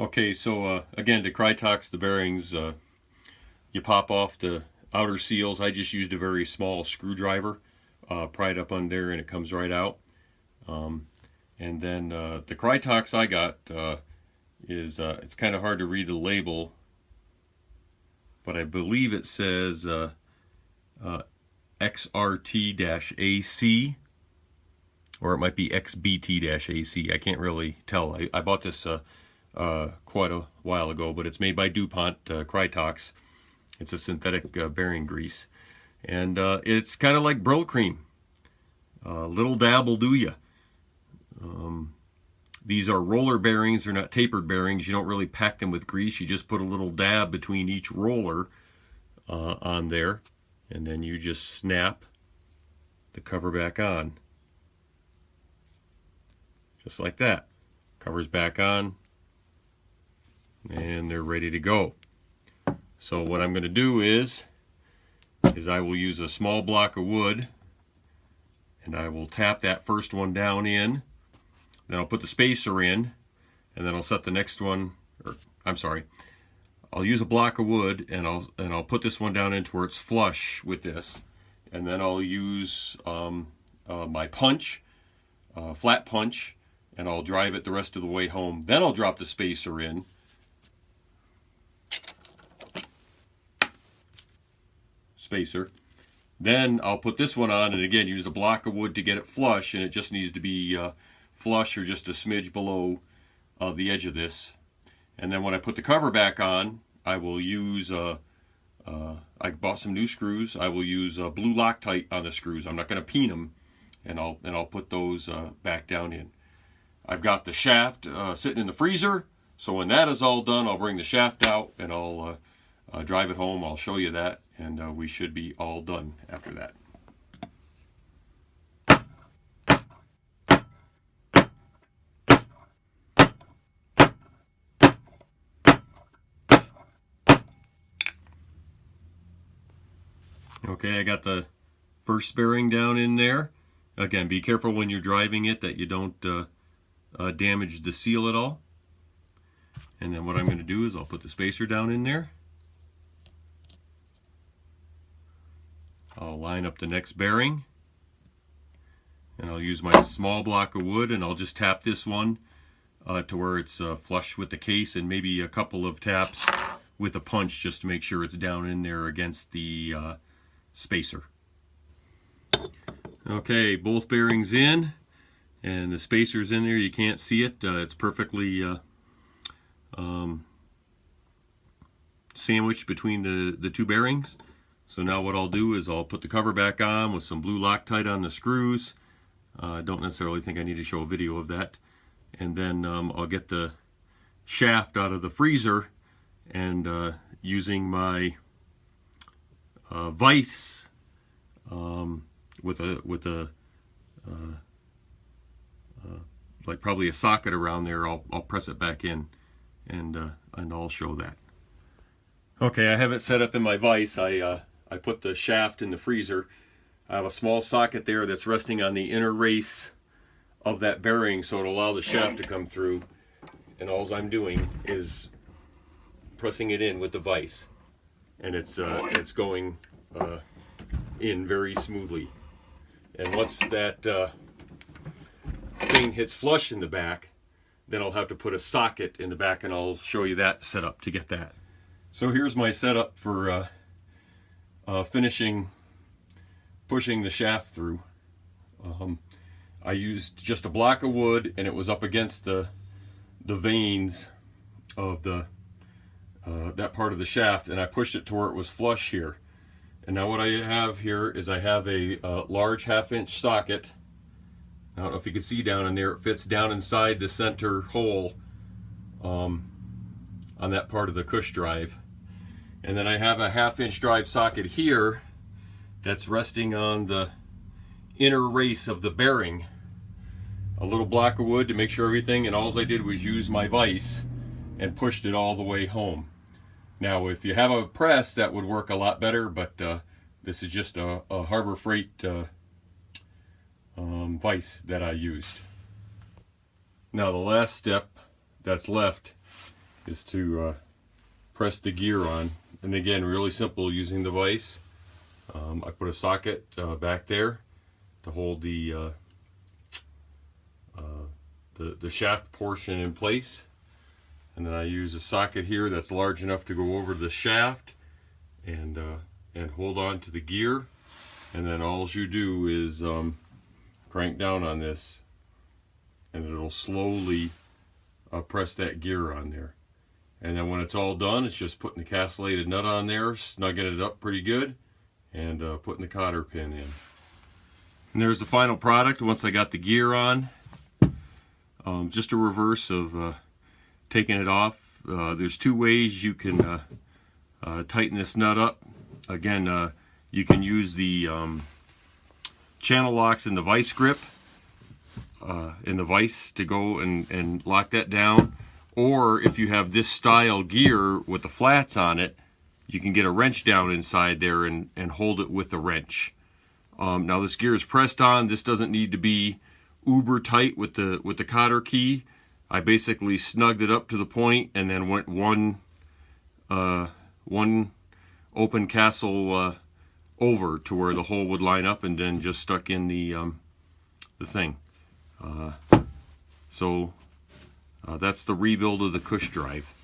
Okay, so again, to Krytox the bearings, you pop off the outer seals. I just used a very small screwdriver, pry it up on there, and it comes right out. And then the Krytox I got is, it's kind of hard to read the label, but I believe it says XRT-AC, or it might be XBT-AC. I can't really tell. I bought this quite a while ago, but it's made by DuPont, Krytox. It's a synthetic bearing grease, and it's kind of like Bro Cream. Little dab will do ya. These are roller bearings. They're not tapered bearings. You don't really pack them with grease. You just put a little dab between each roller on there, and then you just snap the cover back on. Just like that. Cover's back on, and they're ready to go. So what I'm going to do is I will use a small block of wood, and I will tap that first one down in. Then I'll put the spacer in, and then I'll set the next one, or I'm sorry, I'll use a block of wood, and I'll put this one down into where it's flush with this, and then I'll use my punch, flat punch, and I'll drive it the rest of the way home. Then I'll drop the spacer in. Then I'll put this one on, and again use a block of wood to get it flush, and it just needs to be flush or just a smidge below the edge of this. And then when I put the cover back on, I will use I bought some new screws. I will use blue Loctite on the screws. I'm not going to peen them, and I'll put those back down in. I've got the shaft sitting in the freezer, so when that is all done, I'll bring the shaft out, and I'll drive it home. I'll show you that, and we should be all done after that. Okay, I got the first bearing down in there. Again, be careful when you're driving it that you don't damage the seal at all. And then what I'm going to do is I'll put the spacer down in there. I'll line up the next bearing, and I'll use my small block of wood, and I'll just tap this one to where it's flush with the case, and maybe a couple of taps with a punch just to make sure it's down in there against the spacer. Okay, both bearings in, and the spacer's in there. You can't see it. It's perfectly sandwiched between the two bearings. So now what I'll do is I'll put the cover back on with some blue Loctite on the screws. I don't necessarily think I need to show a video of that. And then I'll get the shaft out of the freezer, and using my vise with a like probably a socket around there, I'll press it back in, and I'll show that. Okay, I have it set up in my vise. I put the shaft in the freezer. I have a small socket there that's resting on the inner race of that bearing, so it'll allow the shaft to come through. And all I'm doing is pressing it in with the vise, and it's going in very smoothly. And once that thing hits flush in the back, then I'll have to put a socket in the back, and I'll show you that setup to get that. So here's my setup for finishing pushing the shaft through. I used just a block of wood, and it was up against the vanes of the that part of the shaft, and I pushed it to where it was flush here. And now what I have here is I have a large 1/2-inch socket. I don't know if you can see down in there. It fits down inside the center hole on that part of the Cush drive. And then I have a 1/2-inch drive socket here that's resting on the inner race of the bearing. A little block of wood to make sure everything, and all I did was use my vise and pushed it all the way home. Now if you have a press, that would work a lot better, but this is just a Harbor Freight vise that I used. Now the last step that's left is to press the gear on. And again, really simple using the vise. I put a socket back there to hold the shaft portion in place, and then I use a socket here that's large enough to go over the shaft and hold on to the gear, and then all you do is crank down on this, and it'll slowly press that gear on there. And then when it's all done, it's just putting the castellated nut on there, snugging it up pretty good, and putting the cotter pin in. And there's the final product once I got the gear on. Just a reverse of taking it off. There's two ways you can tighten this nut up. Again, you can use the channel locks in the vice grip, in the vice to go and lock that down. Or if you have this style gear with the flats on it, you can get a wrench down inside there and hold it with a wrench. Now this gear is pressed on. This doesn't need to be uber tight with the cotter key. I basically snugged it up to the point and then went one open castle over to where the hole would line up, and then just stuck in the thing. So that's the rebuild of the Cush drive.